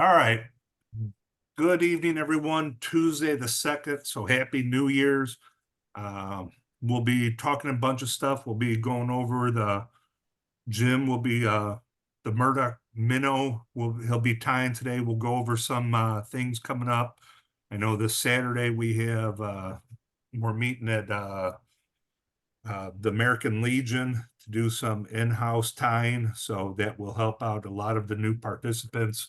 All right. Good evening, everyone. Tuesday the 2nd. So happy New Year's. We'll be talking a bunch of stuff. We'll be going over the Jim will be the Murdoch minnow. He'll be tying today. We'll go over some things coming up. I know this Saturday we have we're meeting at the American Legion to do some in-house tying, so that will help out a lot of the new participants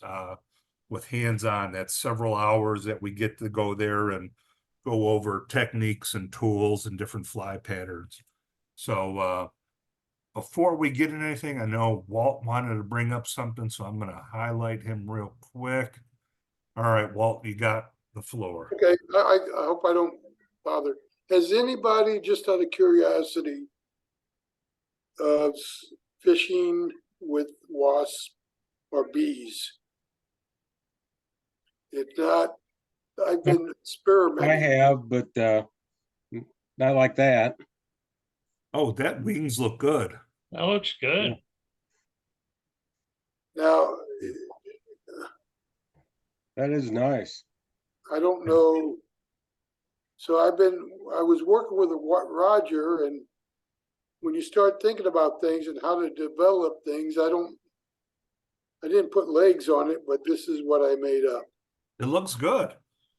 with hands-on. That's several hours that we get to go there and go over techniques and tools and different fly patterns. So before we get into anything, I know Walt wanted to bring up something, so I'm going to highlight him real quick. All right, Walt, you got the floor. Okay, I hope I don't bother. Has anybody, just out of curiosity, fishing with wasps or bees? If not, I've been experimenting. I have, but not like that. Oh, that wings look good. That looks good. Now, That is nice. I don't know. So I was working with Roger, and when you start thinking about things and how to develop things, I didn't put legs on it, but this is what I made up. It looks good.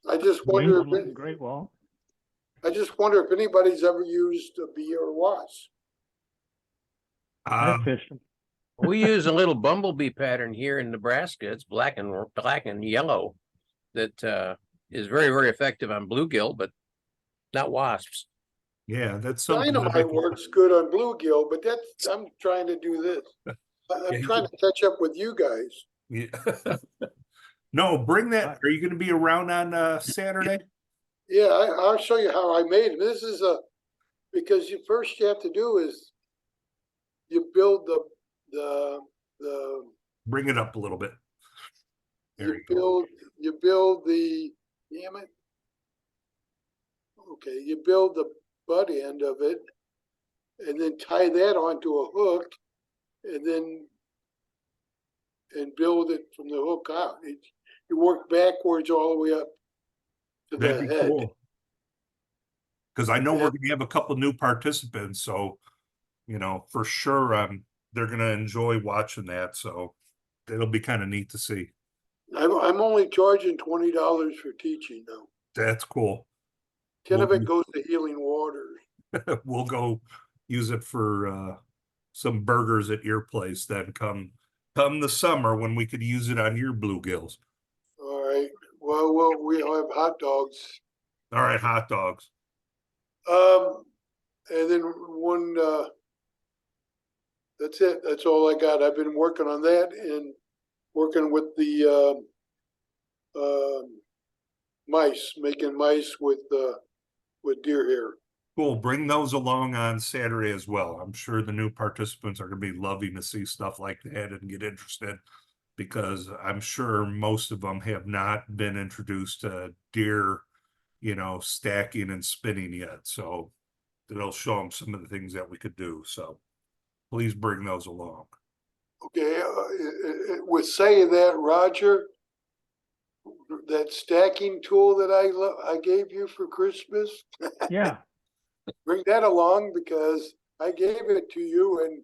I just wonder if Great, Walt. I just wonder if anybody's ever used a bee or a wasp. I fished them. We use a little bumblebee pattern here in Nebraska. It's black and yellow that is very, very effective on bluegill, but not wasps. Yeah, that's something. Dynamite works good on bluegill, but I'm trying to do this. I'm trying to catch up with you guys. Yeah. No, bring that. Are you going to be around on Saturday? Yeah, I'll show you how I made it. This is because you have to do is you build the Bring it up a little bit. There you build the, damn it. Okay, you build the butt end of it and then tie that onto a hook and build it from the hook out. You work backwards all the way up to the head. Cool. Because I know we're going to have a couple new participants, so for sure they're going to enjoy watching that. So it'll be kind of neat to see. I'm only charging $20 for teaching though. That's cool. 10 of it goes to healing waters. We'll go use it for some burgers at your place then come the summer when we could use it on your bluegills. All right. Well, we'll have hot dogs. All right, hot dogs. And then that's it. That's all I got. I've been working on that and working with the mice, making mice with deer hair. Cool. Bring those along on Saturday as well. I'm sure the new participants are going to be loving to see stuff like that and get interested, because I'm sure most of them have not been introduced to deer, stacking and spinning yet. So it'll show them some of the things that we could do. So please bring those along. Okay. With saying that, Roger, that stacking tool that I gave you for Christmas. Yeah. Bring that along, because I gave it to you and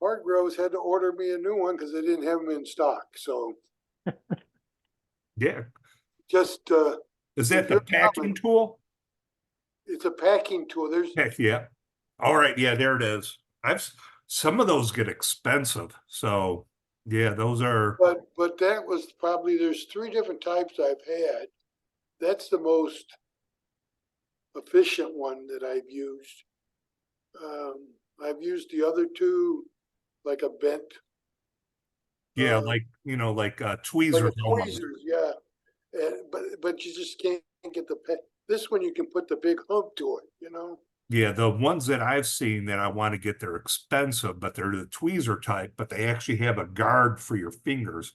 Park Groves had to order me a new one because they didn't have them in stock. So yeah. Just is that the packing tool? It's a packing tool. Heck yeah. All right, yeah, there it is. Some of those get expensive. So yeah, those are but that was probably, there's 3 different types I've had. That's the most efficient one that I've used. I've used the other 2 like a bent. Yeah, like tweezers. Like tweezers, yeah. But you just can't get this one. You can put the big hump to it, Yeah, the ones that I've seen that I want to get, they're expensive, but they're the tweezer type, but they actually have a guard for your fingers,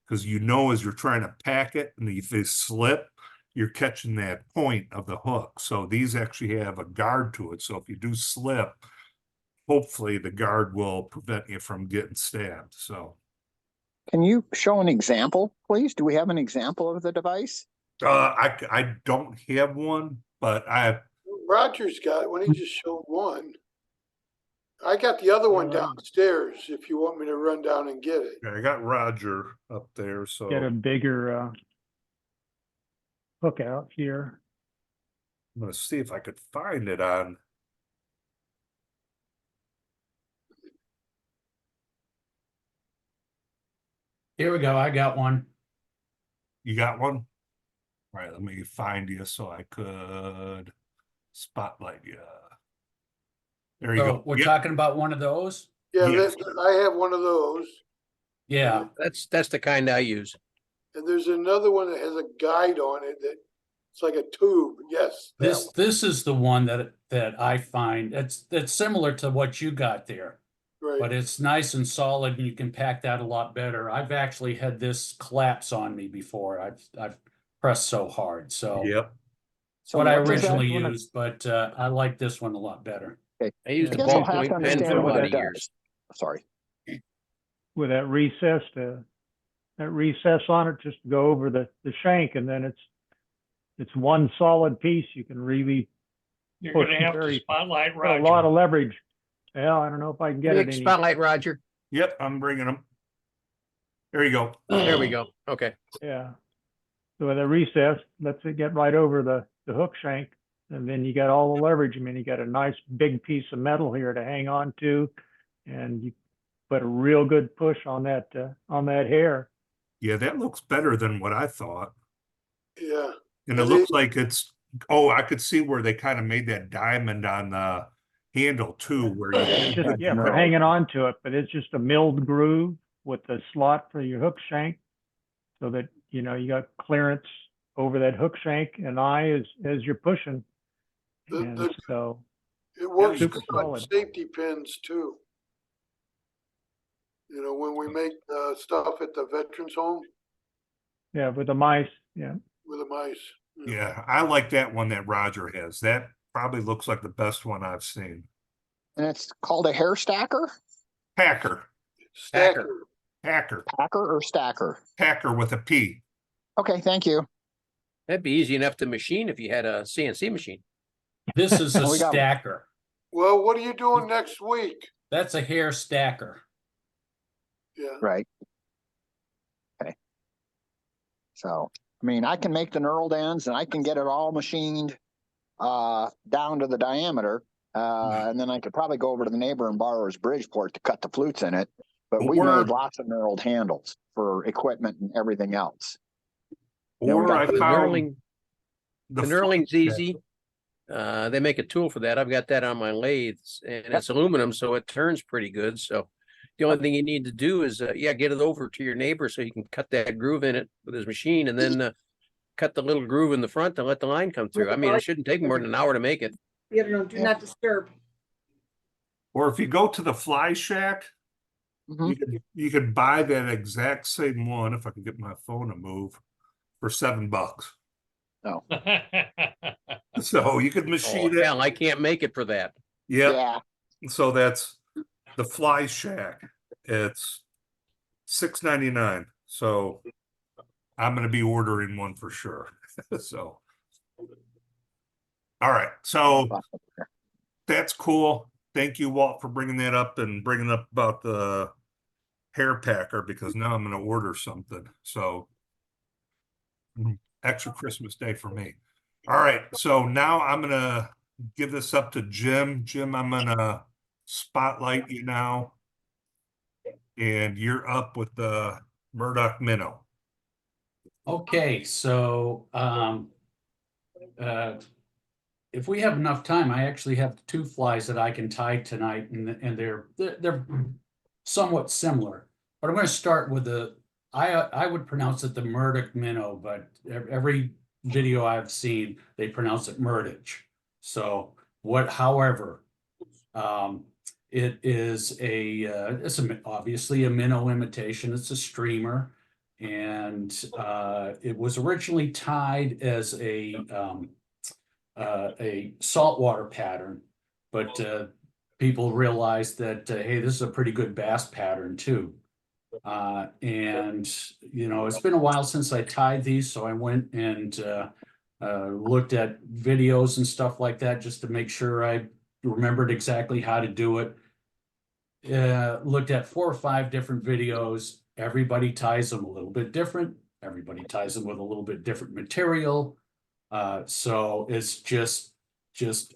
because as you're trying to pack it and if they slip, you're catching that point of the hook. So these actually have a guard to it. So if you do slip, hopefully the guard will prevent you from getting stabbed. So Can you show an example, please? Do we have an example of the device? I don't have one, but Roger's got it. When he just showed one. I got the other one downstairs if you want me to run down and get it. I got Roger up there, so. Get a bigger hook out here. I'm gonna see if I could find it on. Here we go. I got one. You got one? All right, let me find you so I could spotlight you. There you So go. we're Yep. talking about one of those? Yeah, Yes. I have one of those. Yeah. That's the kind I use. And there's another one that has a guide on it that it's like a tube. Yes. that one. This is the one that I find that's similar to what you got there, but Right. it's nice and solid and you can pack that a lot better. I've actually had this collapse on me before. I've pressed so hard. So Yep. it's what I what does that originally one- used, but I like this one a lot better. I used Yeah. a I guess I'll have ballpoint to pen understand for a what lot it of years. does. Sorry. With that recess on it, just to go over the shank, and then it's one solid piece. You can really You're push gonna have to very- spotlight got a lot Roger. of leverage. Well, I don't know if I can get it Big any. spotlight, Roger. Yep, I'm bringing them. There you go. There we go. Okay. Yeah. So with a recess, lets it get right over the hook shank, and then you got all the leverage. I mean, you got a nice big piece of metal here to hang on to, and you put a real good push on that hair. Yeah, that looks better than what I thought. Yeah. And it Is looks it- like I could see where they kind of made that diamond on the handle too, where It's you. just, yeah, for hanging on to it, but it's just a milled groove with the slot for your hook shank, so that, you know, you got clearance over that hook shank and eye as you're pushing. And The- so, It works super good on solid. safety pins too. You know, when we make stuff at the veterans home yeah, with the mice, yeah. with the mice. Yeah, I like that one that Roger has. That probably looks like the best one I've seen. And it's called a hair stacker, Packer, Stacker. Packer, packer or stacker. Packer with a P. Okay, thank you. That'd be easy enough to machine if you had a CNC machine. This is a We got- stacker. Well, what are you doing next week? That's a hair stacker. Yeah. Right. Okay. So, I mean, I can make the knurled ends and I can get it all machined down to the diameter. And then I could probably go over to the neighbor and borrow his Bridgeport to cut the flutes in it. But we Or- made lots of knurled handles for equipment and everything else. Yeah, we Or got I The found knurling, the the knurling's flute easy. They make a tool for that. I've got that on my lathes, and it's aluminum, so it turns pretty good. So the only thing you need to do is, get it over to your neighbor so he can cut that groove in it with his machine, and then cut the little groove in the front and let the line come through. I mean, it shouldn't take more than an hour to make it. You know, do not disturb. Or if you go to the Fly Shack, Mhm. you could buy that exact same one, if I can get my phone to move, for $7. So you could Oh, machine it. hell, I can't make it for that. Yep. Yeah. So that's the Fly Shack. It's $6.99. So I'm gonna be ordering one for sure. So all right, so that's cool. Thank you, Walt, for bringing that up and bringing up about the hair packer, because now I'm gonna order something. So extra Christmas Day for me. All right, so now I'm gonna give this up to Jim. Jim, I'm gonna spotlight you now. And you're up with the Murdoch Minnow. Okay, so if we have enough time, I actually have two flies that I can tie tonight, and they're somewhat similar. But I'm going to start with I would pronounce it the Murdoch minnow, but every video I've seen they pronounce it Murdoch. So however, it is obviously a minnow imitation. It's a streamer. And it was originally tied as a saltwater pattern, but people realized that hey, this is a pretty good bass pattern too. And, it's been a while since I tied these, so I went and looked at videos and stuff like that just to make sure I remembered exactly how to do it. Looked at 4 or 5 different videos. Everybody ties them a little bit different. Everybody ties them with a little bit different material. So it's just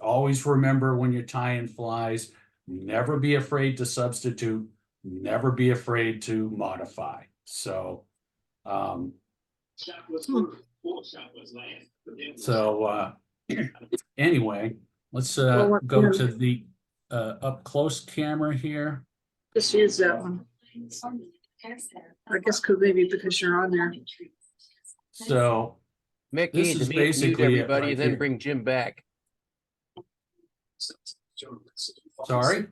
always remember when you're tying flies, never be afraid to substitute, never be afraid to modify. So, anyway, let's go to the up close camera here. Just use that one. I guess maybe because you're on there. So Mick, you this need to is mute basically it everybody right and then here. bring Jim back. Sorry.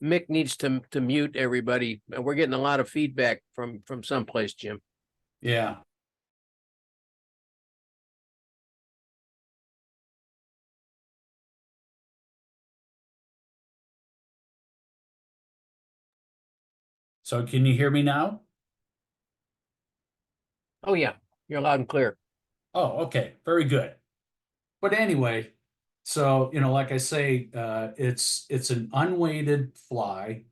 Mick needs to mute everybody. And we're getting a lot of feedback from someplace, Jim. Yeah. So can you hear me now? Oh, yeah, you're loud and clear. Oh, okay, very good. But anyway, so like I say, it's an unweighted fly.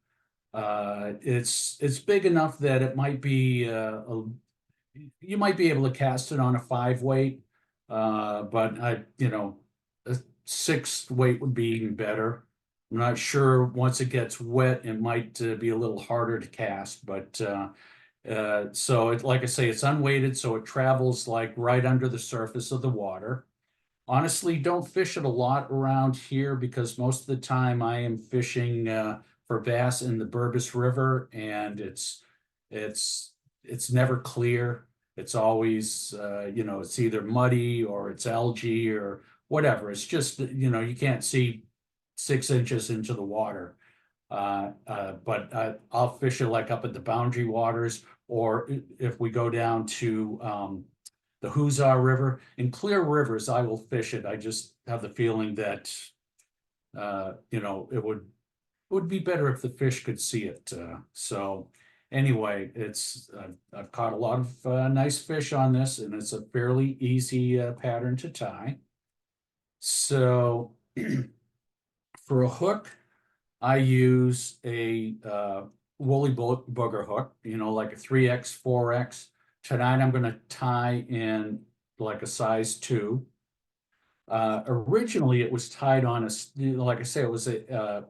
It's big enough that it might be you might be able to cast it on a 5 weight, but a 6 weight would be even better. I'm not sure once it gets wet, it might be a little harder to cast, but so like I say, it's unweighted, so it travels like right under the surface of the water. Honestly, don't fish it a lot around here because most of the time I am fishing for bass in the Burbus River, and it's never clear. It's always it's either muddy or it's algae or whatever. It's just you can't see 6 inches into the water. But I'll fish it like up at the Boundary Waters, or if we go down to the Huzzah River. In clear rivers, I will fish it. I just have the feeling that it would be better if the fish could see it. So anyway, I've caught a lot of nice fish on this, and it's a fairly easy pattern to tie. So for a hook, I use a woolly booger hook, like a 3X, 4X. Tonight I'm going to tie in like a size 2. Originally it was tied on like I say, it was a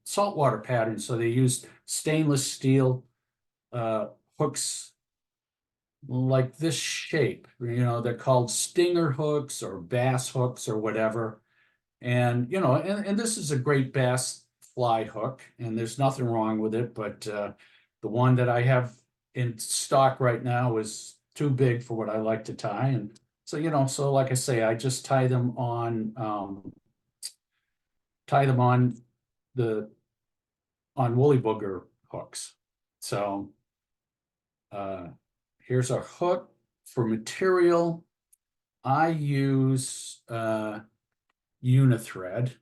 saltwater pattern. So they used stainless steel hooks like this shape. They're called stinger hooks or bass hooks or whatever. And and this is a great bass fly hook, and there's nothing wrong with it, but the one that I have in stock right now is too big for what I like to tie. And so like I say, I just tie them on woolly booger hooks. So here's our hook. For material, I use unithread,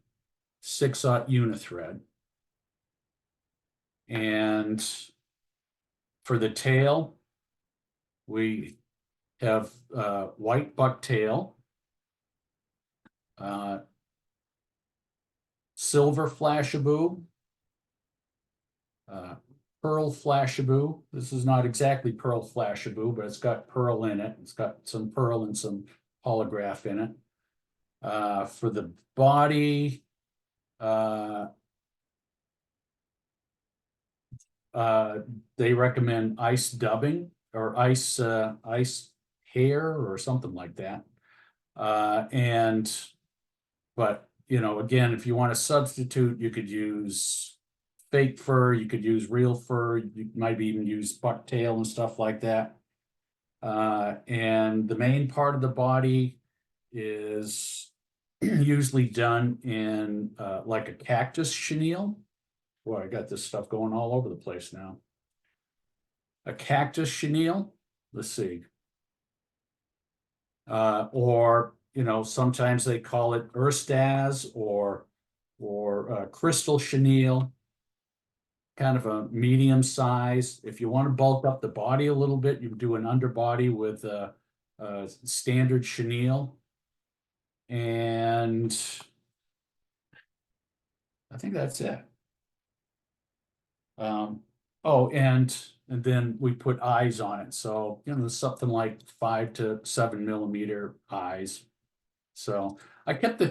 6/0 unithread. And for the tail, we have white bucktail, silver flashaboo, pearl flashaboo. This is not exactly pearl flashaboo, but it's got pearl in it. It's got some pearl and some holograph in it. For the body, they recommend ice dubbing or ice hair or something like that. But again, if you want to substitute, you could use fake fur, you could use real fur, you might even use bucktail and stuff like that. And the main part of the body is usually done in like a cactus chenille. Boy, I got this stuff going all over the place now. A cactus chenille, let's see. Or sometimes they call it Urstaz or crystal chenille. kind of a medium size. If you want to bulk up the body a little bit, you do an underbody with a standard chenille. And I think that's it. Oh, and then we put eyes on it. So, something like 5 to 7 millimeter eyes. So I kept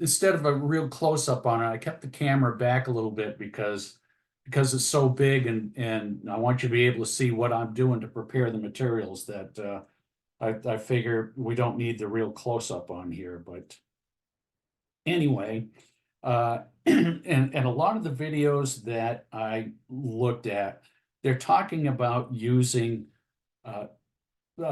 instead of a real close up on it, I kept the camera back a little bit because it's so big, and I want you to be able to see what I'm doing to prepare the materials, that I figure we don't need the real close up on here. But anyway, and a lot of the videos that I looked at, they're talking about using a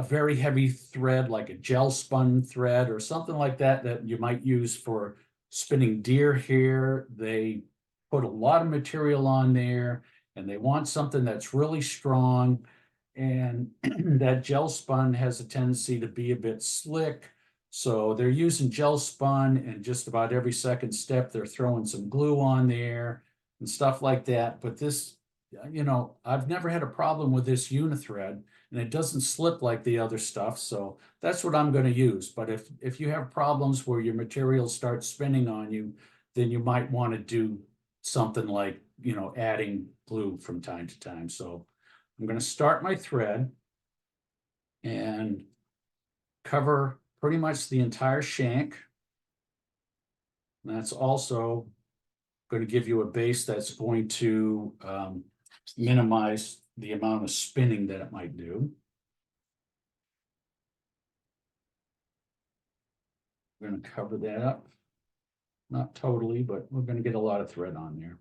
very heavy thread, like a gel spun thread or something like that, that you might use for spinning deer hair. They put a lot of material on there, and they want something that's really strong. And that gel spun has a tendency to be a bit slick. So they're using gel spun, and just about every second step, they're throwing some glue on there and stuff like that. But this, I've never had a problem with this unithread, and it doesn't slip like the other stuff. So that's what I'm going to use. But if you have problems where your materials start spinning on you, then you might want to do something like, adding glue from time to time. So I'm going to start my thread and cover pretty much the entire shank. And that's also going to give you a base that's going to minimize the amount of spinning that it might do. We're going to cover that up. Not totally, but we're going to get a lot of thread on there.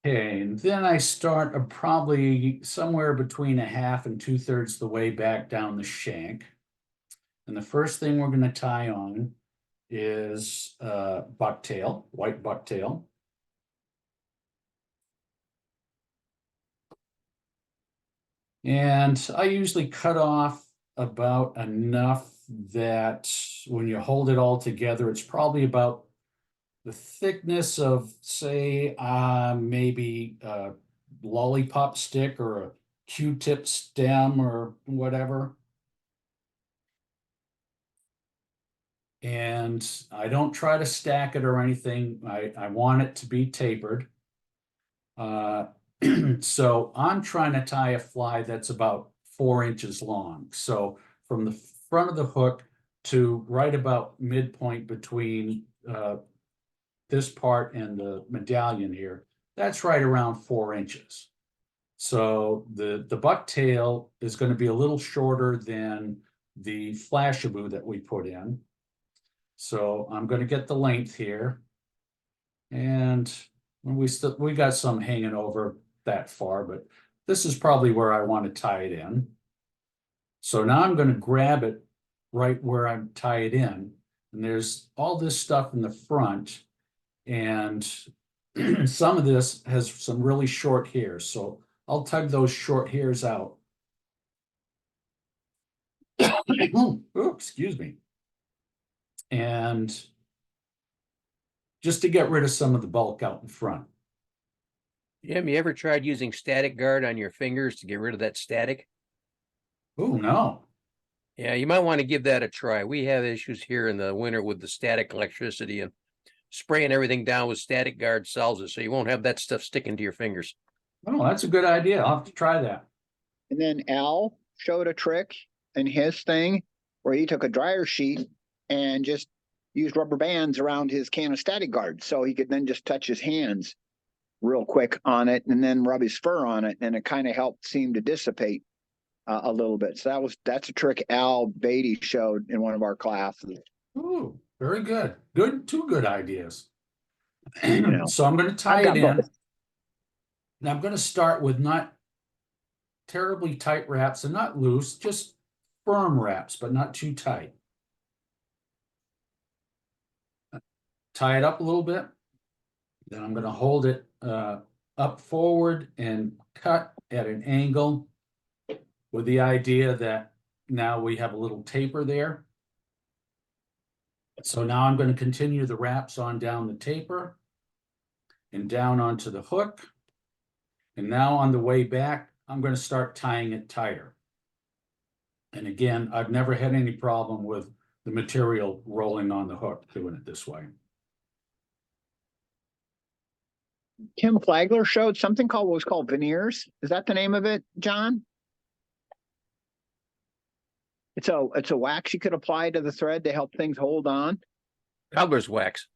Okay, and then I start probably somewhere between 1/2 and 2/3 the way back down the shank. And the first thing we're going to tie on is bucktail, white bucktail. And I usually cut off about enough that when you hold it all together, it's probably about the thickness of, say, maybe a lollipop stick or a Q-tip stem or whatever. And I don't try to stack it or anything. I want it to be tapered. So I'm trying to tie a fly that's about 4 inches long. So from the front of the hook to right about midpoint between this part and the medallion here, that's right around 4 inches. So the bucktail is going to be a little shorter than the flashabou that we put in. So I'm going to get the length here, and we got some hanging over that far, but this is probably where I want to tie it in. So now I'm going to grab it right where I tie it in, and there's all this stuff in the front, and some of this has some really short hairs. So I'll tug those short hairs out. Oh, excuse me. And just to get rid of some of the bulk out in front. Jim, you ever tried using static guard on your fingers to get rid of that static? Oh, no. Yeah, you might want to give that a try. We have issues here in the winter with the static electricity, and spraying everything down with static guard solves it, so you won't have that stuff sticking to your fingers. Oh, that's a good idea. I'll have to try that. And then Al showed a trick in his thing where he took a dryer sheet and just used rubber bands around his can of static guard. So he could then just touch his hands real quick on it and then rub his fur on it. And it kind of helped seem to dissipate a little bit. So that's a trick Al Beatty showed in one of our classes. Ooh, very good. Two good ideas. know, So I'm going to tie I've it got in. both. Now I'm going to start with not terribly tight wraps and not loose, just firm wraps, but not too tight. tie it up a little bit. Then I'm gonna hold it up forward and cut at an angle with the idea that now we have a little taper there. So now I'm going to continue the wraps on down the taper and down onto the hook. And now on the way back, I'm going to start tying it tighter. And again, I've never had any problem with the material rolling on the hook doing it this way. Kim Flagler showed something called what was called veneers. Is that the name of it, John? It's a wax you could apply to the thread to help things hold on. Cobbler's wax.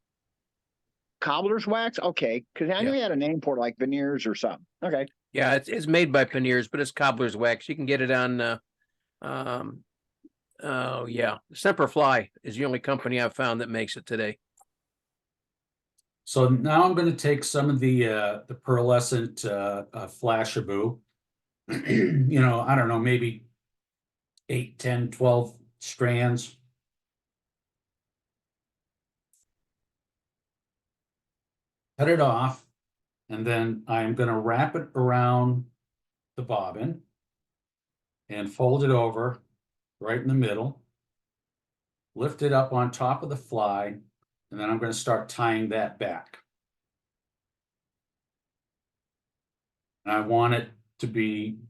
Cobbler's wax? Okay. Because I knew Yeah. he had a name for it, like veneers or something. Okay. Yeah, it's made by Panniers, but it's cobbler's wax. You can get it on oh yeah. Semperfly is the only company I've found that makes it today. So now I'm going to take some of the pearlescent Flashaboo, you know, I don't know, maybe 8, 10, 12 strands. Cut it off, and then I'm going to wrap it around the bobbin and fold it over right in the middle. Lift it up on top of the fly, and then I'm going to start tying that back. And I want it to be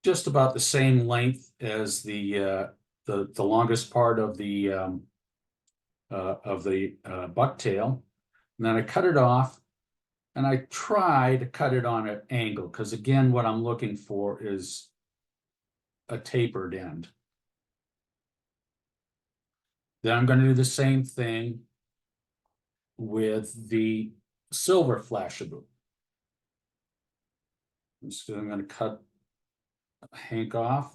just about the same length as the longest part of the bucktail. And then I cut it off, and I try to cut it on an angle, because again, what I'm looking for is a tapered end. Then I'm going to do the same thing with the silver Flashaboo. So I'm going to cut a hank off.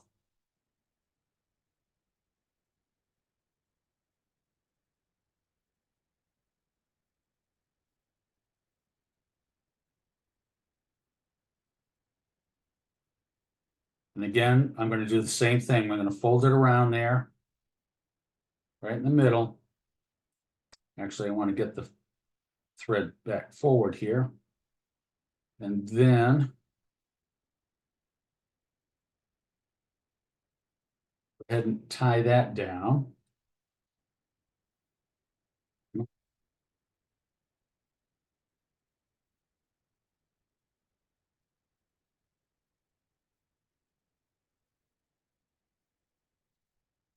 And again, I'm going to do the same thing. I'm going to fold it around there, right in the middle. Actually, I want to get the thread back forward here. And then go ahead and tie that down.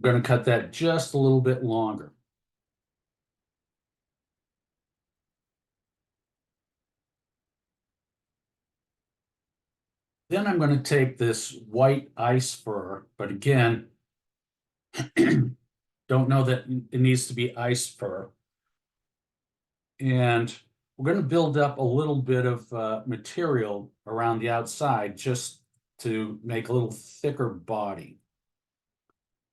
I'm going to cut that just a little bit longer. Then I'm going to take this white ice fur, but again, don't know that it needs to be ice fur. And we're going to build up a little bit of material around the outside just to make a little thicker body.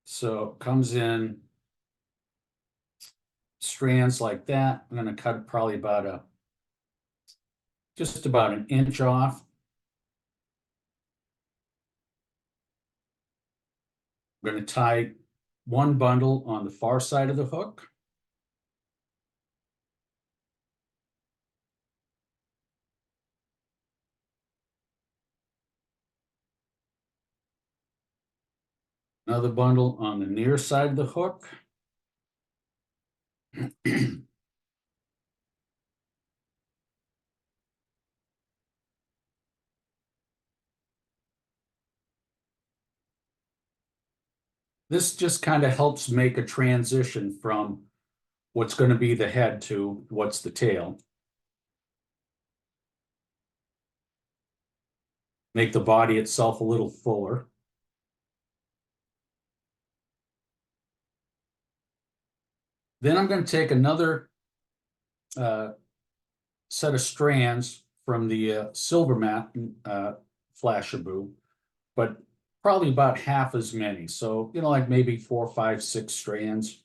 So it comes in strands like that. I'm going to cut probably about just about an inch off. I'm going to tie one bundle on the far side of the hook. Another bundle on the near side of the hook. This just kind of helps make a transition from what's going to be the head to what's the tail. Make the body itself a little fuller. Then I'm going to take another set of strands from the silver mat Flashaboo, but probably about half as many. So, you know, like maybe 4, 5, 6 strands.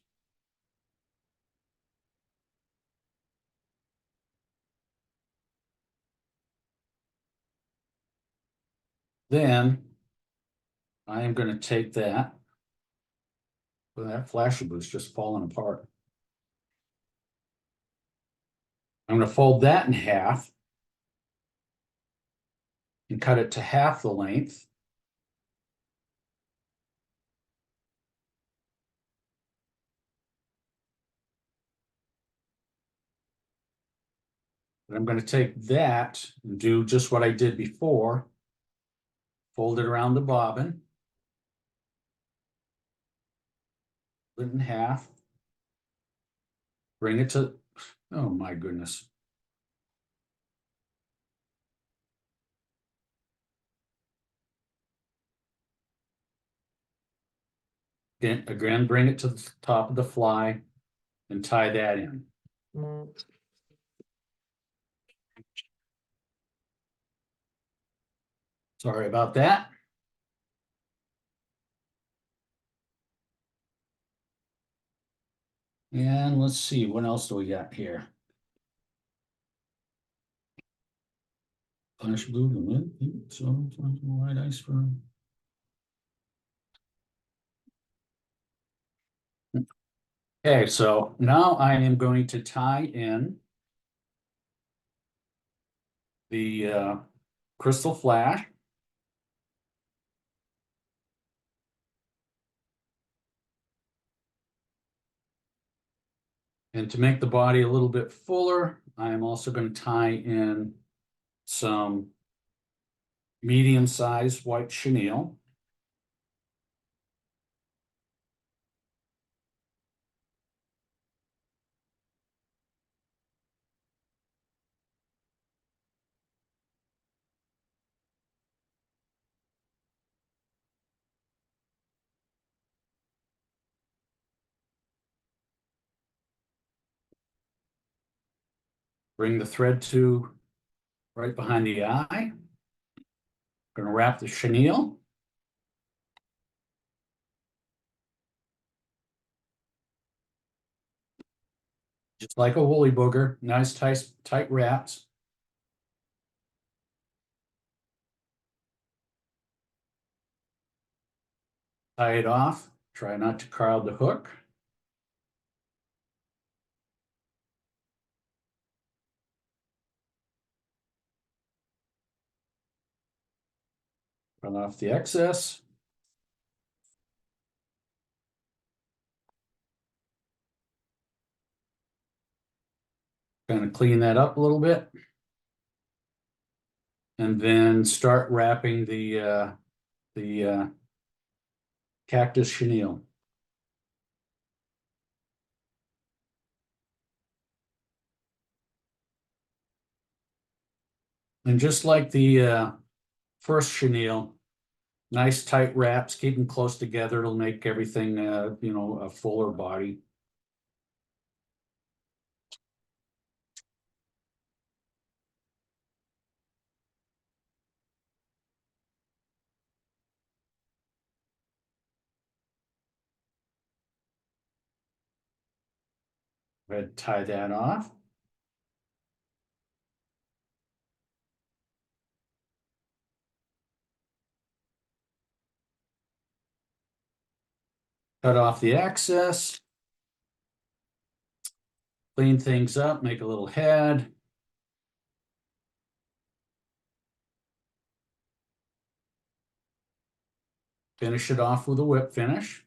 Then I am going to take that. Well, that Flashaboo is just falling apart. I'm gonna fold that in half and cut it to half the length. And I'm going to take that and do just what I did before. Fold it around the bobbin. Split it in half. Bring it to, oh my goodness. Again, bring it to the top of the fly and tie that in. Sorry about that. And let's see, what else do we got here? Flash blue, so white ice for. Okay, so now I am going to tie in the crystal flash. And to make the body a little bit fuller, I am also going to tie in some medium-sized white chenille. Bring the thread to right behind the eye. Going to wrap the chenille. Just like a woolly booger, nice tight wraps. Tie it off. Try not to crowd the hook. Run off the excess. Kind of clean that up a little bit. And then start wrapping the cactus chenille. And just like the first chenille, nice tight wraps, keep them close together. It'll make everything, a fuller body. Go ahead and tie that off. Cut off the excess. Clean things up, make a little head. Finish it off with a whip finish.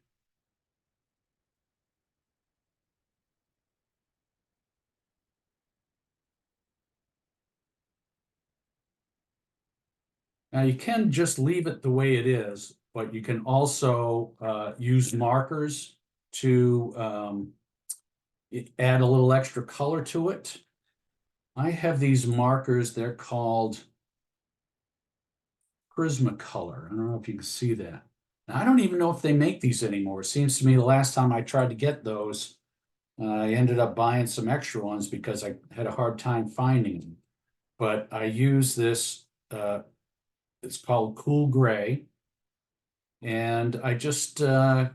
Now you can just leave it the way it is, but you can also use markers to add a little extra color to it. I have these markers, they're called Prismacolor. I don't know if you can see that. Now, I don't even know if they make these anymore. It seems to me the last time I tried to get those, I ended up buying some extra ones because I had a hard time finding them. But I use this, it's called Cool Gray. And I just darken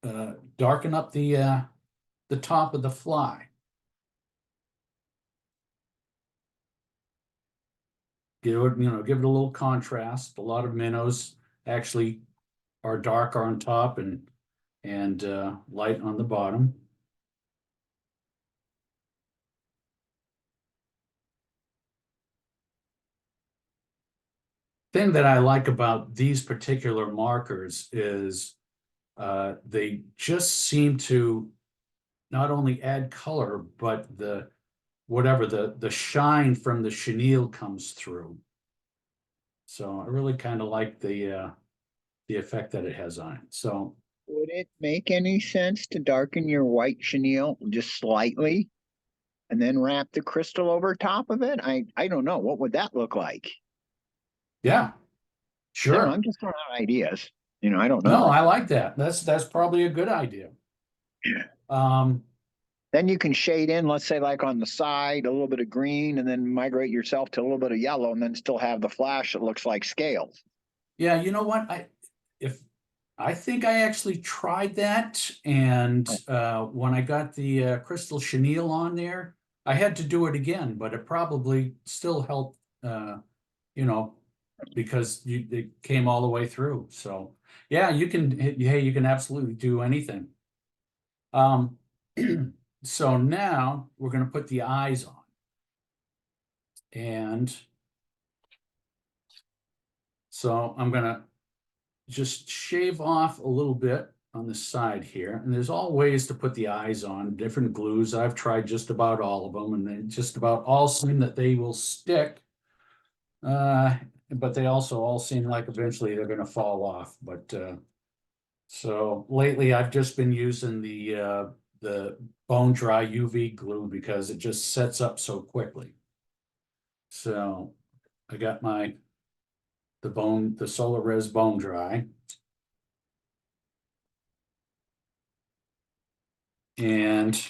up the top of the fly. Give it, give it a little contrast. A lot of minnows actually are dark on top and light on the bottom. thing that I like about these particular markers is they just seem to not only add color, but the shine from the chenille comes through. So I really kind of like the effect that it has on it. So Would it make any sense to darken your white chenille just slightly and then wrap the crystal over top of it? I don't know. What would that look like? yeah, I don't know, sure. I'm just throwing out ideas. I don't No, know. I like that. That's probably a good idea. Then you can shade in, let's say like on the side, a little bit of green, and then migrate yourself to a little bit of yellow, and then still have the flash that looks like scales. Yeah, you know what? I think I actually tried that, and when I got the crystal chenille on there, I had to do it again, but it probably still helped, you know, because it came all the way through. So yeah, you can absolutely do anything. So now we're going to put the eyes on, and so I'm going to just shave off a little bit on the side here. And there's all ways to put the eyes on, different glues. I've tried just about all of them, and they just about all seem that they will stick. But they also all seem like eventually they're going to fall off. But so lately I've just been using the bone dry UV glue because it just sets up so quickly. So I got the Solar Res bone dry. And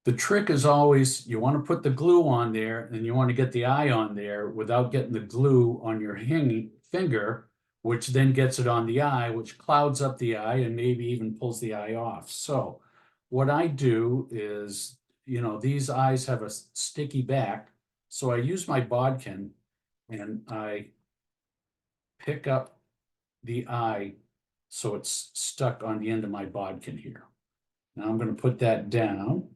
the trick is always you want to put the glue on there and you want to get the eye on there without getting the glue on your hanging finger, which then gets it on the eye, which clouds up the eye and maybe even pulls the eye off. So what I do is, these eyes have a sticky back. So I use my bodkin and I pick up the eye so it's stuck on the end of my bodkin here. Now I'm going to put that down.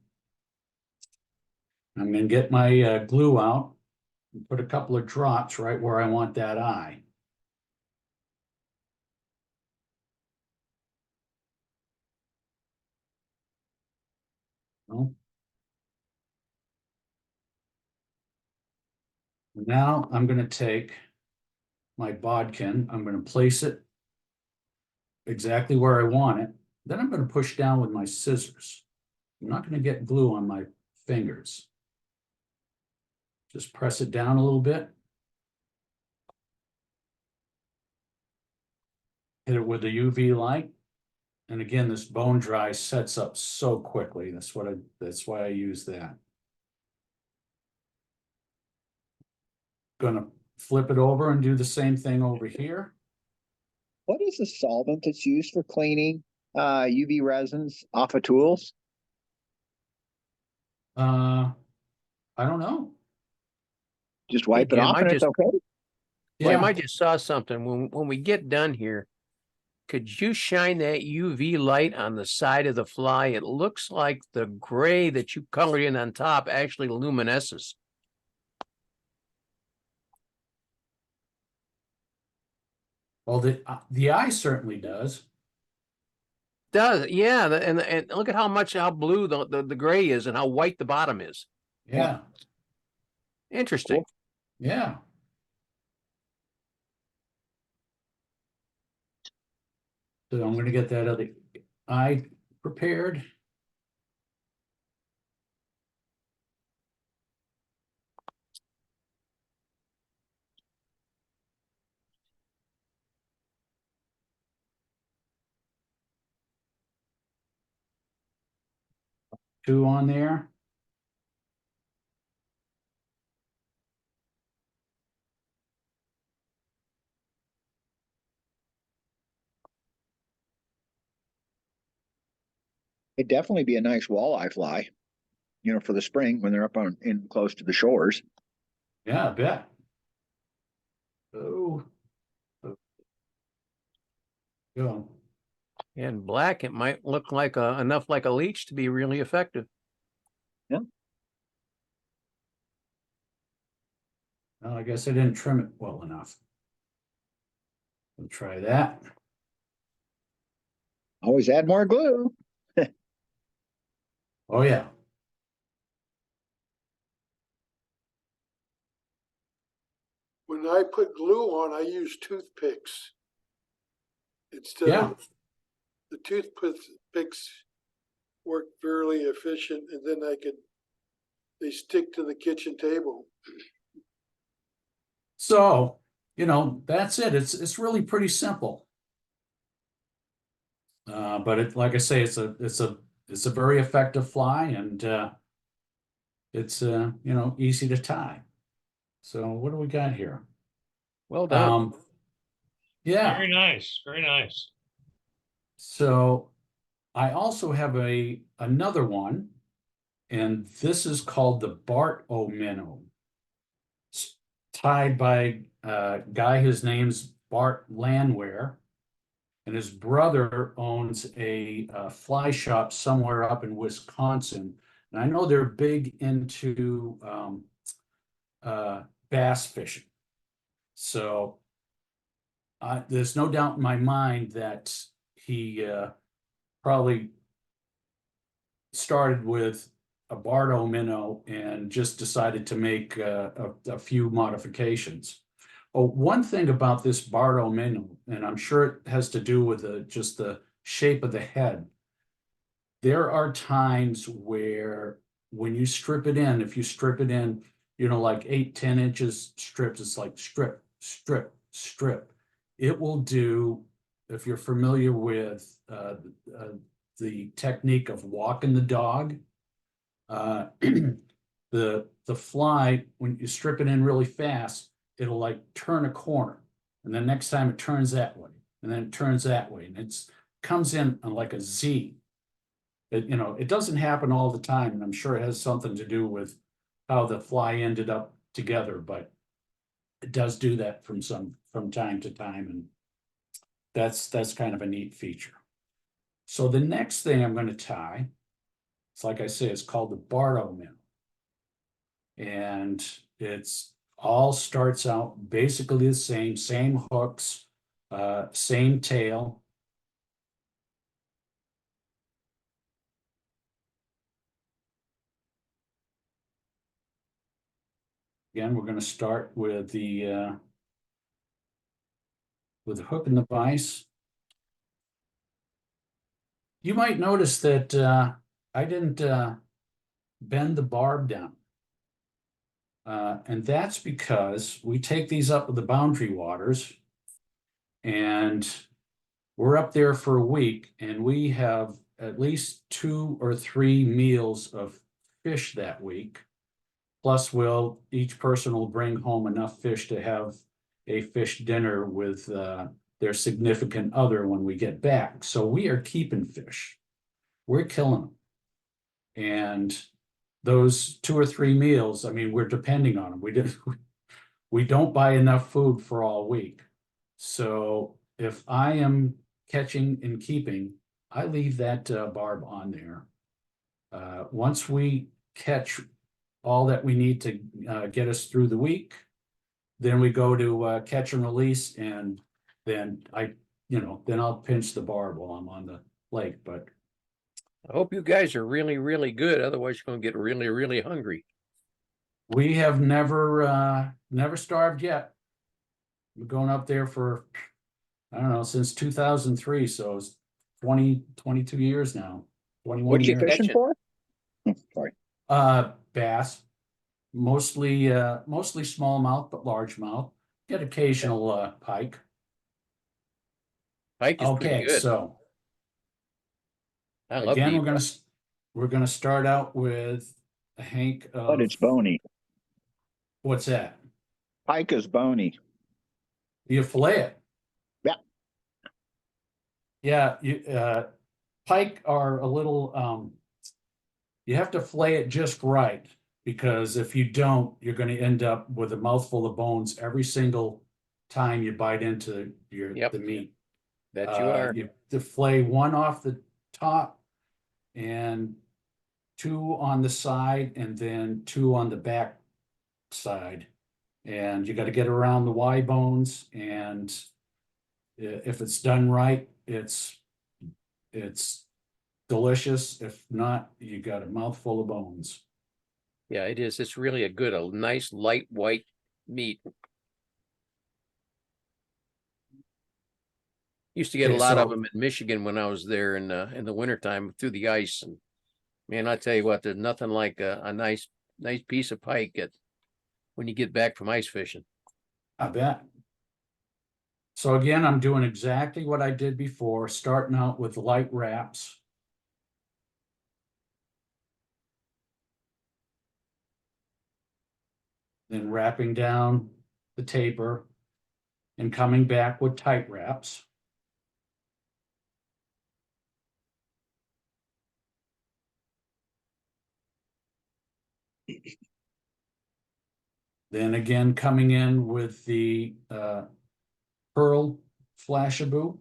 I'm going to get my glue out and put a couple of drops right where I want that eye. Well, now I'm going to take my bodkin, I'm going to place it exactly where I want it. Then I'm going to push down with my scissors. I'm not going to get glue on my fingers. Just press it down a little bit. Hit it with the UV light. And again, this bone dry sets up so quickly. That's why I use that. Gonna flip it over and do the same thing over here. What is the solvent that's used for cleaning UV resins off of tools? I don't know. Just wipe it Jim, off and it's okay? Jim, I just saw something. When we get done here, could you shine that UV light on the side of the fly? It looks like the gray that you colored in on top actually luminesces. Well, the eye certainly does. Does yeah, and look at how blue the gray is and how white the bottom is. Yeah. Interesting. Yeah. So I'm going to get that other eye prepared. Two on there. It'd definitely be a nice walleye fly, for the spring when they're up in close to the shores. Yeah, I bet. Oh. Go. And black, it might look like enough like a leech to be really effective. Yeah. Well, I guess I didn't trim it well enough. We'll try that. Always add more glue. Oh, yeah. When I put glue on, I use toothpicks. Instead Yeah. of the toothpicks work fairly efficient, and then they stick to the kitchen table. So, that's it. It's really pretty simple. But like I say, it's a very effective fly, and it's easy to tie. So what do we got here? Well done. Yeah. Very nice, very nice. So I also have another one, and this is called the Bart O Minnow. It's tied by a guy whose name's Bart Landwehr, and his brother owns a fly shop somewhere up in Wisconsin. And I know they're big into bass fishing. So there's no doubt in my mind that he probably started with a Bardo minnow and just decided to make a few modifications. Oh, one thing about this Bardo minnow, and I'm sure it has to do with just the shape of the head. There are times where when you strip it in, if you strip it in, like 8-10 inches strips, it's like strip, strip, strip. It will do, if you're familiar with the technique of walking the dog, the fly, when you strip it in really fast, it'll like turn a corner, and then next time it turns that way, and then it turns that way, and it comes in on like a Z. It doesn't happen all the time, and I'm sure it has something to do with how the fly ended up together, but it does do that from time to time, and that's kind of a neat feature. So the next thing I'm going to tie, it's like I say, it's called the Bardo minnow. And it's all starts out basically the same hooks, same tail. Again, we're going to start with the hook and the vise. You might notice that I didn't bend the barb down. And that's because we take these up with the boundary waters, and we're up there for a week, and we have at least 2 or 3 meals of fish that week. Plus, each person will bring home enough fish to have a fish dinner with their significant other when we get back. So we are keeping fish. We're killing them. And those 2 or 3 meals, I mean, we're depending on them. We don't buy enough food for all week. So if I am catching and keeping, I leave that barb on there. Once we catch all that we need to get us through the week, then we go to catch and release, and then I'll pinch the barb while I'm on the lake. But I hope you guys are really, really good. Otherwise, you're going to get really, really hungry. we have never starved yet. We're going up there for, I don't know, since 2003, so it's 22 years now. 21 What you years. Fishing catching? for? Sorry. Bass, mostly smallmouth, but largemouth. Get occasional pike. Pike is pretty Okay, good. so I love again, deep. we're gonna start out with a hank of, But it's bony. what's that? Pike is bony. You fillet it. Yeah. Yeah, pike are a little you have to fillet it just right, because if you don't, you're going to end up with a mouthful of bones every single time you bite into Yep. the meat. That you are. You fillet 1 off the top and 2 on the side, and then 2 on the back side. And you got to get around the Y bones, and if it's done right, it's delicious. If not, you got a mouthful of bones. Yeah, it is. It's really a nice light white meat. Used to get a Okay, lot of so- them in Michigan when I was there in the wintertime through the ice. And man, I tell you what, there's nothing like a nice piece of pike when you get back from ice fishing. I bet. So again, I'm doing exactly what I did before, starting out with light wraps. Then wrapping down the taper and coming back with tight wraps. Then again, coming in with the pearl flashabou.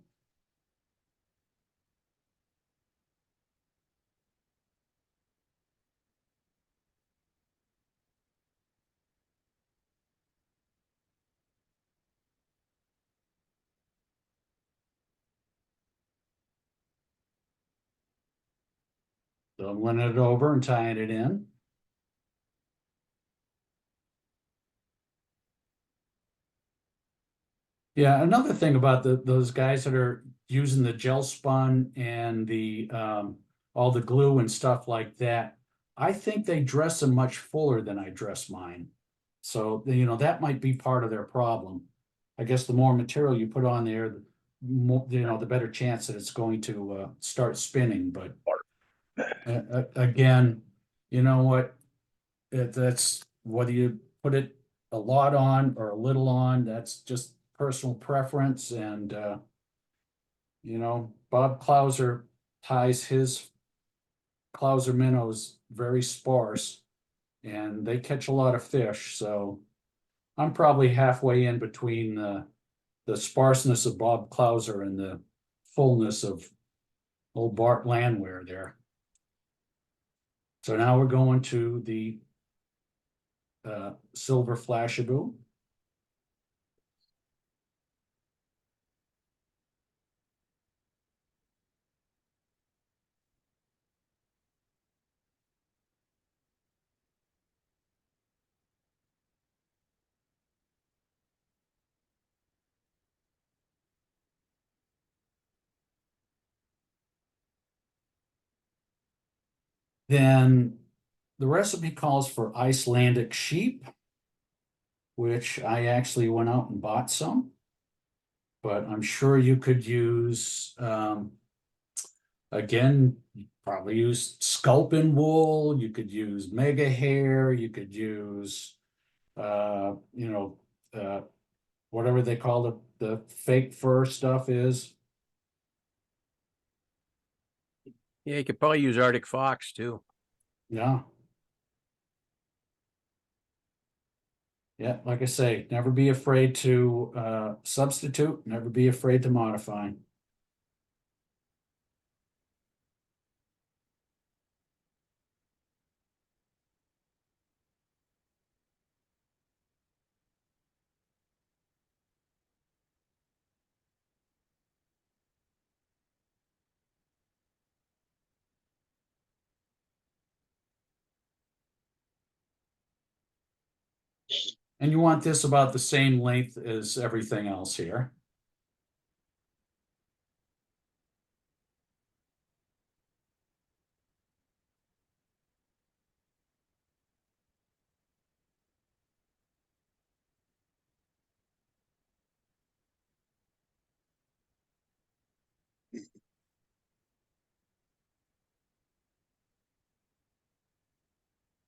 Doubling it over and tying it in. Yeah, another thing about those guys that are using the gel spun and the all the glue and stuff like that, I think they dress them much fuller than I dress mine. So, that might be part of their problem. I guess the more material you put on there, the more, the better chance that it's going to start spinning. But again, you know what? That's whether you put it a lot on or a little on, that's just personal preference. And Bob Clouser ties his Clouser minnows very sparse, and they catch a lot of fish. So I'm probably halfway in between the sparseness of Bob Clouser and the fullness of old Bart Landwehr there. So now we're going to the silver flashabou. Then the recipe calls for Icelandic sheep, which I actually went out and bought some. But I'm sure you could use, again, probably use sculpin wool. You could use mega hair. You could use, whatever they call the fake fur stuff is. Yeah, you could probably use Arctic fox too. Yeah. Yeah, like I say, never be afraid to substitute, never be afraid to modify. And you want this about the same length as everything else here.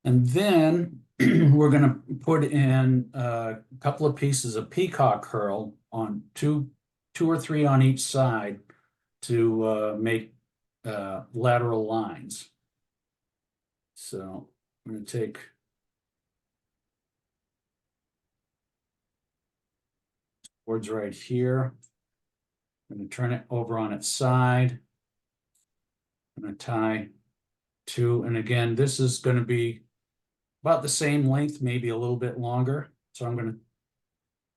And then we're gonna put in a couple of pieces of peacock herl on two or three on each side to make lateral lines. So I'm gonna take boards right here. I'm gonna turn it over on its side. I'm gonna tie two, and again, this is gonna be about the same length, maybe a little bit longer. So I'm gonna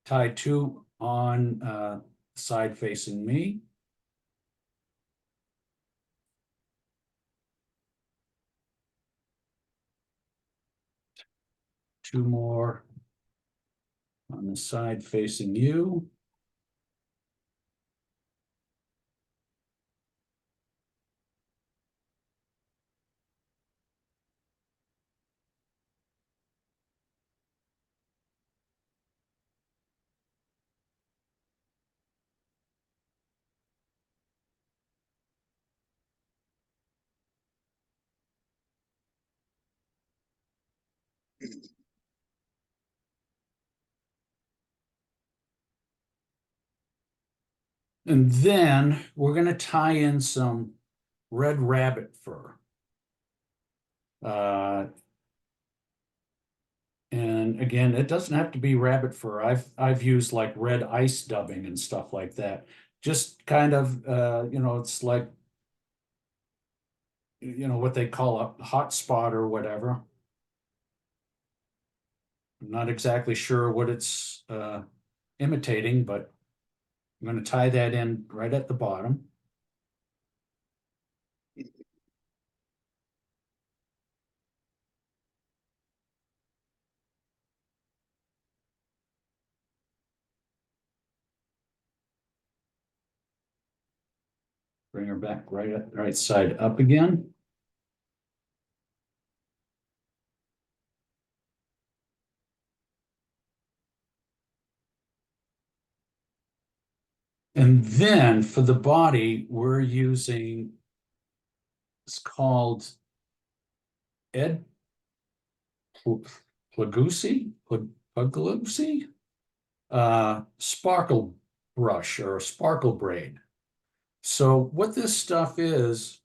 tie 2 on side facing me. Two more on the side facing you. And then we're going to tie in some red rabbit fur. And again, it doesn't have to be rabbit fur. I've used like red ice dubbing and stuff like that. Just kind of, you know, it's like, you know, what they call a hot spot or whatever. I'm not exactly sure what it's imitating, but I'm going to tie that in right at the bottom. Bring her back right side up again. And then for the body, we're using, it's called Ed Plaglusi, sparkle brush or sparkle braid. So what this stuff is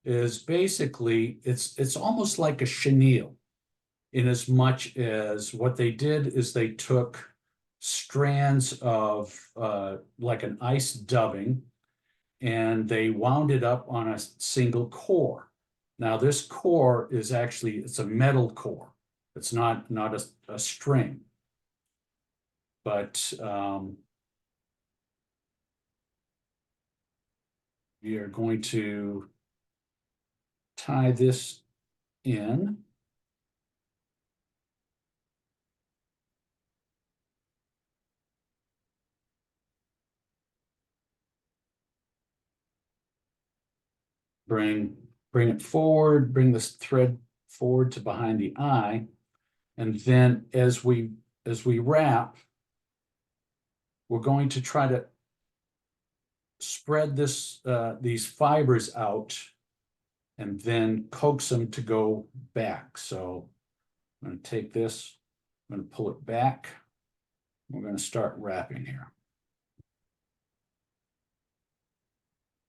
basically, it's almost like a chenille, in as much as what they did is they took strands of like an ice dubbing, and they wound it up on a single core. Now this core is actually, it's a metal core. It's not a string. But we are going to tie this in. Bring it forward, bring this thread forward to behind the eye. And then as we wrap, we're going to try to spread this these fibers out and then coax them to go back. So I'm going to take this, I'm going to pull it back. We're going to start wrapping here.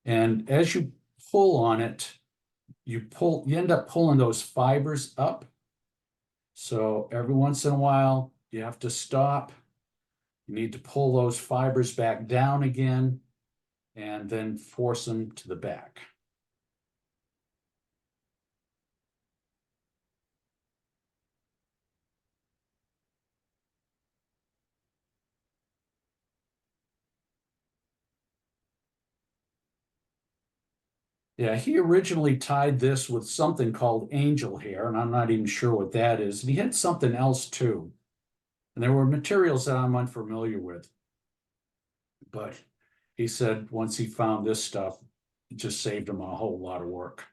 And as you pull on it, you end up pulling those fibers up. So every once in a while, you have to stop. You need to pull those fibers back down again and then force them to the back. Yeah, he originally tied this with something called angel hair, and I'm not even sure what that is. And he had something else too. And there were materials that I'm unfamiliar with. But he said once he found this stuff, it just saved him a whole lot of work.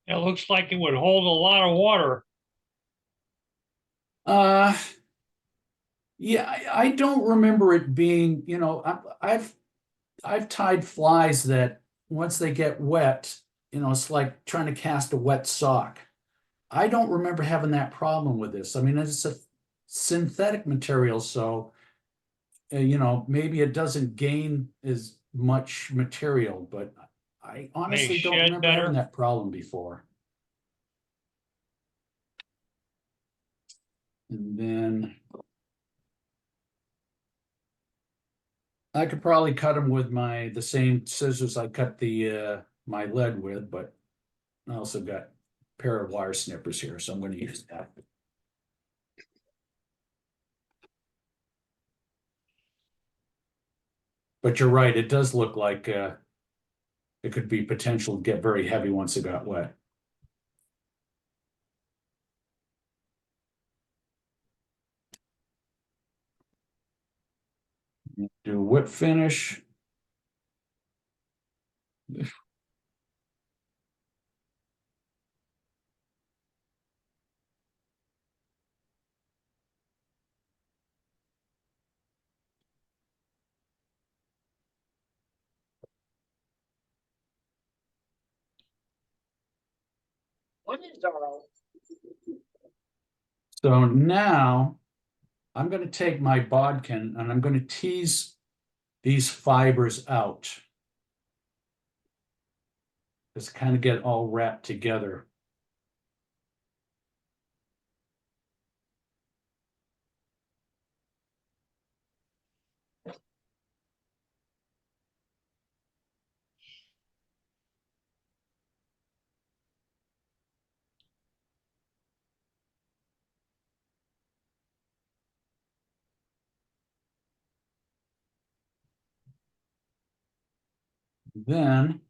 It looks like it would hold a lot of water. Yeah, I don't remember it being, you know, I've tied flies that once they get wet, you know, it's like trying to cast a wet sock. I don't remember having that problem with this. I mean, it's a synthetic material, so you know, maybe it doesn't gain as much material, but I honestly don't shed remember having better? that problem before. And then I could probably cut them with the same scissors I cut the my lead with, but I also got a pair of wire snippers here, so I'm going to use that. But you're right, it does look like it could be potential to get very heavy once it got wet. Do whip finish. So now I'm going to take my bodkin and I'm going to tease these fibers out. Just kind of get all wrapped together. Then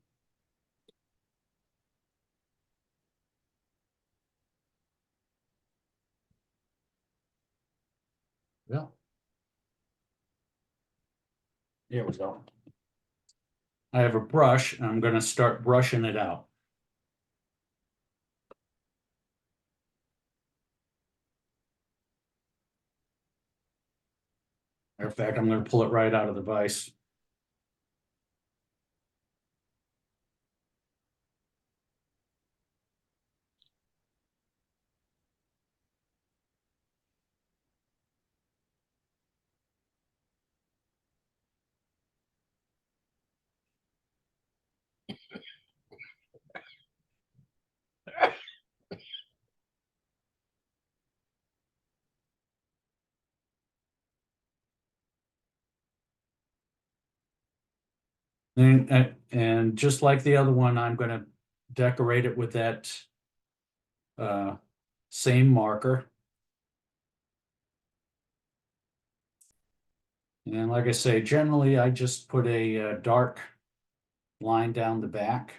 yeah. Here we go. I have a brush and I'm going to start brushing it out. Matter of fact, I'm going to pull it right out of the vise. And just like the other one, I'm going to decorate it with that same marker. And like I say, generally I just put a dark line down the back.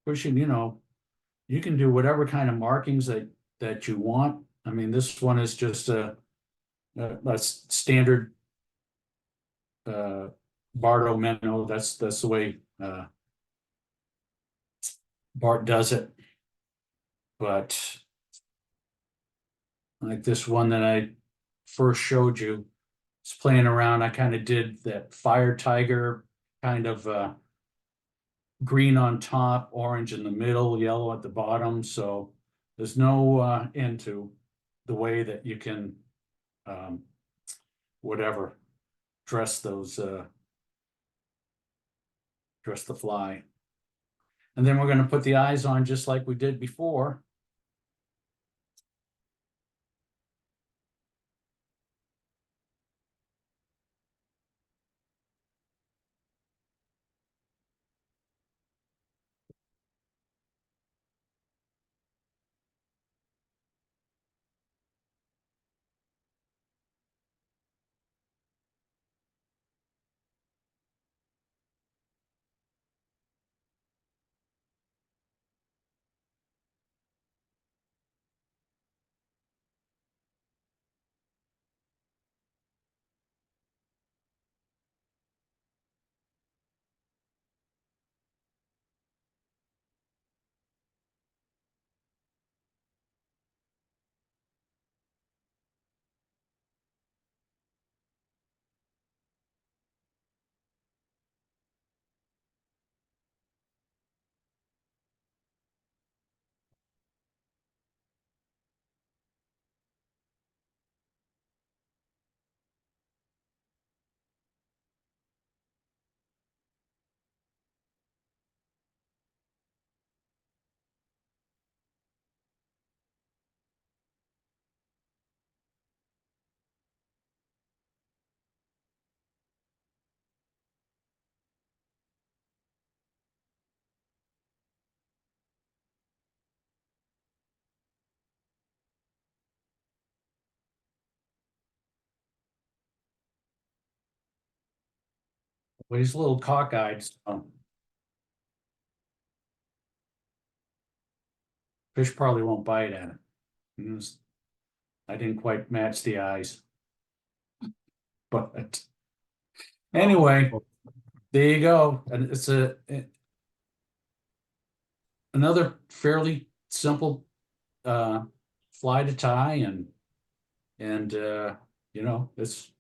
Pushing, you know, you can do whatever kind of markings that you want. I mean, this one is just a standard Bardo Meno. That's the way Bart does it. But like this one that I first showed you, it's playing around. I kind of did that fire tiger kind of green on top, orange in the middle, yellow at the bottom. So there's no end to the way that you can whatever dress those dress the fly. And then we're going to put the eyes on just like we did before. Well, he's a little cockeyed, so. Fish probably won't bite at it. I didn't quite match the eyes. But anyway, there you go. And it's another fairly simple fly to tie, and you know, it's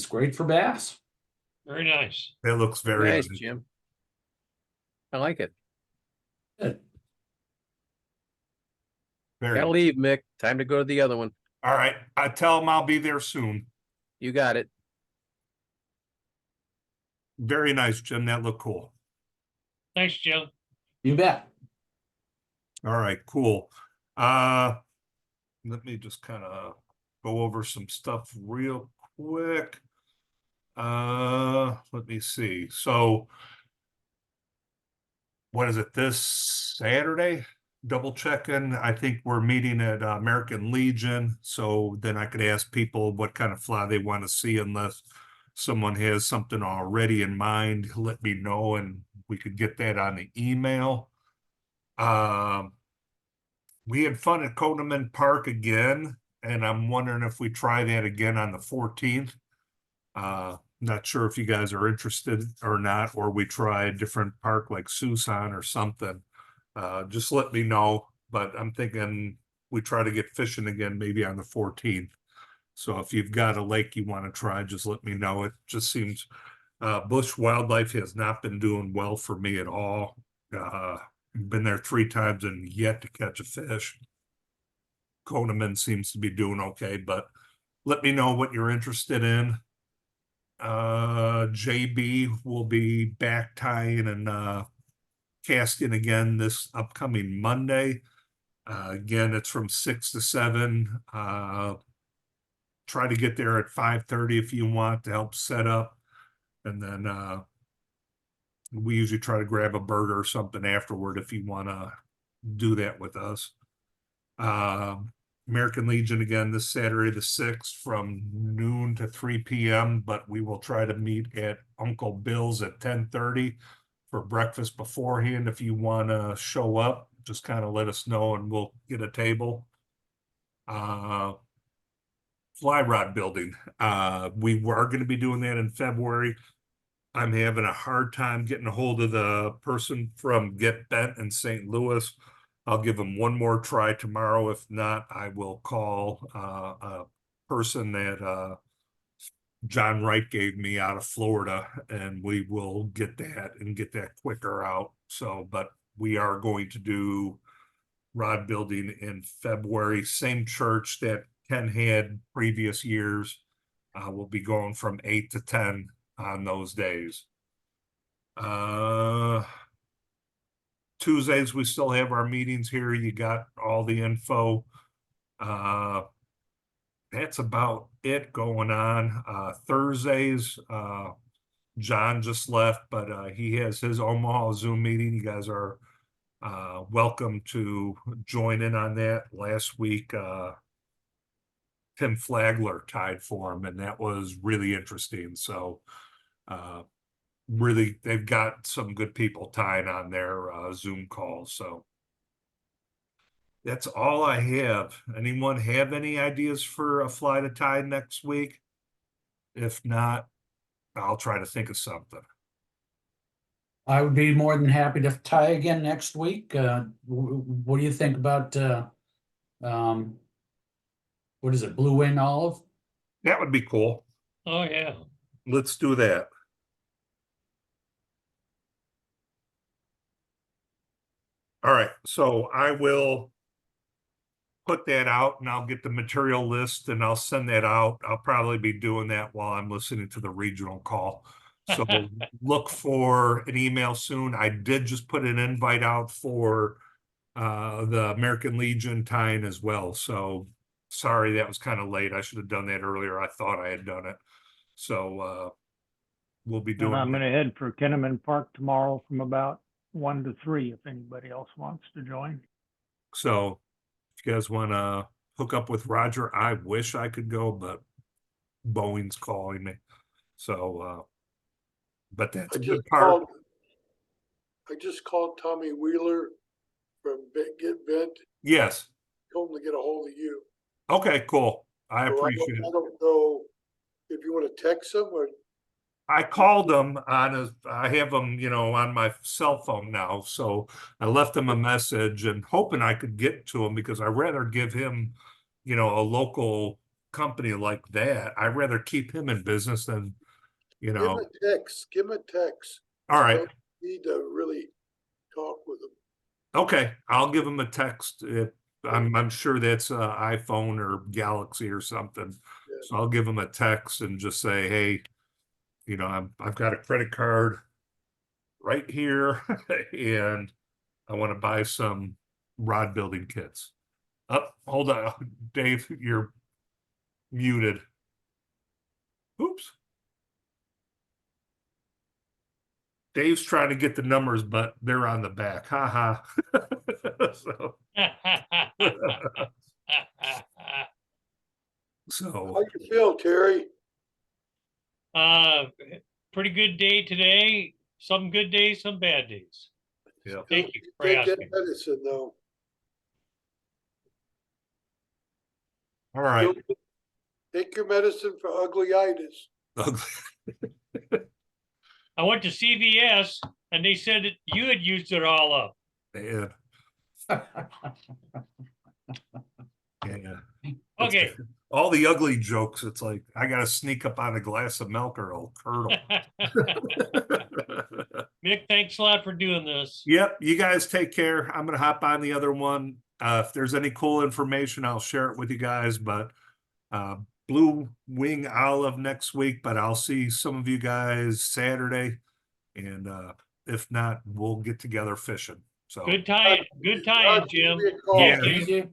great for bass. Very nice. That looks very Nice, nice. Jim. I like it. Good. Very Gotta nice. leave, Mick. Time to go to the other one. All right, I tell them I'll be there soon. You got it. Very nice, Jim. That looked cool. Thanks, Jim. You bet. All right, cool. Let me just kind of go over some stuff real quick. Let me see. So what is it, this Saturday? Double checking. I think we're meeting at American Legion. So then I could ask people what kind of fly they want to see, unless someone has something already in mind, let me know and we could get that on the email. We had fun at Coneman Park again, and I'm wondering if we try that again on the 14th. Not sure if you guys are interested or not, or we try a different park like Susan or something. Just let me know, but I'm thinking we try to get fishing again maybe on the 14th. So if you've got a lake you want to try, just let me know. It just seems bush wildlife has not been doing well for me at all. Been there 3 times and yet to catch a fish. Coneman seems to be doing okay, but let me know what you're interested in. JB will be back tying and casting again this upcoming Monday. Again, it's from 6 to 7. Try to get there at 5:30 if you want to help set up. And then we usually try to grab a burger or something afterward if you want to do that with us. American Legion again this Saturday the 6th from noon to 3 p.m. But we will try to meet at Uncle Bill's at 10:30 for breakfast beforehand. If you want to show up, just kind of let us know and we'll get a table. Fly rod building. We are going to be doing that in February. I'm having a hard time getting a hold of the person from Get Bent in St. Louis. I'll give them one more try tomorrow. If not, I will call a person that John Wright gave me out of Florida, and we will get that and get that quicker out. So, but we are going to do rod building in February, same church that Ken had previous years. We'll be going from 8 to 10 on those days. Tuesdays, we still have our meetings here. You got all the info. That's about it going on. Thursdays, John just left, but he has his Omaha Zoom meeting. You guys are welcome to join in on that. Last week, Tim Flagler tied for him, and that was really interesting. So really, they've got some good people tying on their Zoom calls. So that's all I have. Anyone have any ideas for a fly to tie next week? If not, I'll try to think of something. I would be more than happy to tie again next week. What do you think about what is it, Blue Wing Olive? That would be cool. Oh, yeah. Let's do that. All right, so I will put that out and I'll get the material list and I'll send that out. I'll probably be doing that while I'm listening to the regional call. So look for an email soon. I did just put an invite out for the American Legion tying as well. So sorry, that was kind of late. I should have done that earlier. I thought I had done it. So we'll be doing And I'm that. gonna head for Kenneman Park tomorrow from about 1 to 3, if anybody else wants to join. So if you guys want to hook up with Roger, I wish I could go, but Boeing's calling me. So but that's I a just good part. called Tommy Wheeler from Get Vent, Yes. told him to get a hold of you. Okay, cool. I So appreciate it. I don't know if you want to text him or, I called him I have him, on my cell phone now. So I left him a message and hoping I could get to him because I'd rather give him, a local company like that. I'd rather keep him in business than, give him a text, all right. Need to really talk with him. Okay, I'll give him a text. I'm sure that's iPhone or Galaxy or something. Yeah. So I'll give him a text and just say, hey, I've got a credit card right here, and I want to buy some rod building kits. Oh, hold on, Dave, you're muted. Oops. Dave's trying to get the numbers, but they're on the back. Ha ha. So, How you feel, Terry? Uh, pretty good day today. Some good days, some bad days. yeah. Thank you for Take that asking. medicine though. All right. Take your medicine for uglyitis. I went to CVS and they said that you had used it all up. Man. Yeah. Okay. All the ugly jokes, it's like I gotta sneak up on a glass of milk or it'll curdle. Mick, thanks a lot for doing this. Yep, you guys take care. I'm gonna hop on the other one. If there's any cool information, I'll share it with you guys. But Blue Wing Olive next week, but I'll see some of you guys Saturday. And if not, we'll get together fishing. So Good time, Roger, Jim. give me a call. Yeah. Thank you.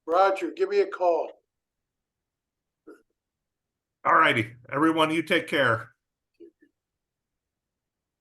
Roger, give me a call. all righty, everyone, you take care.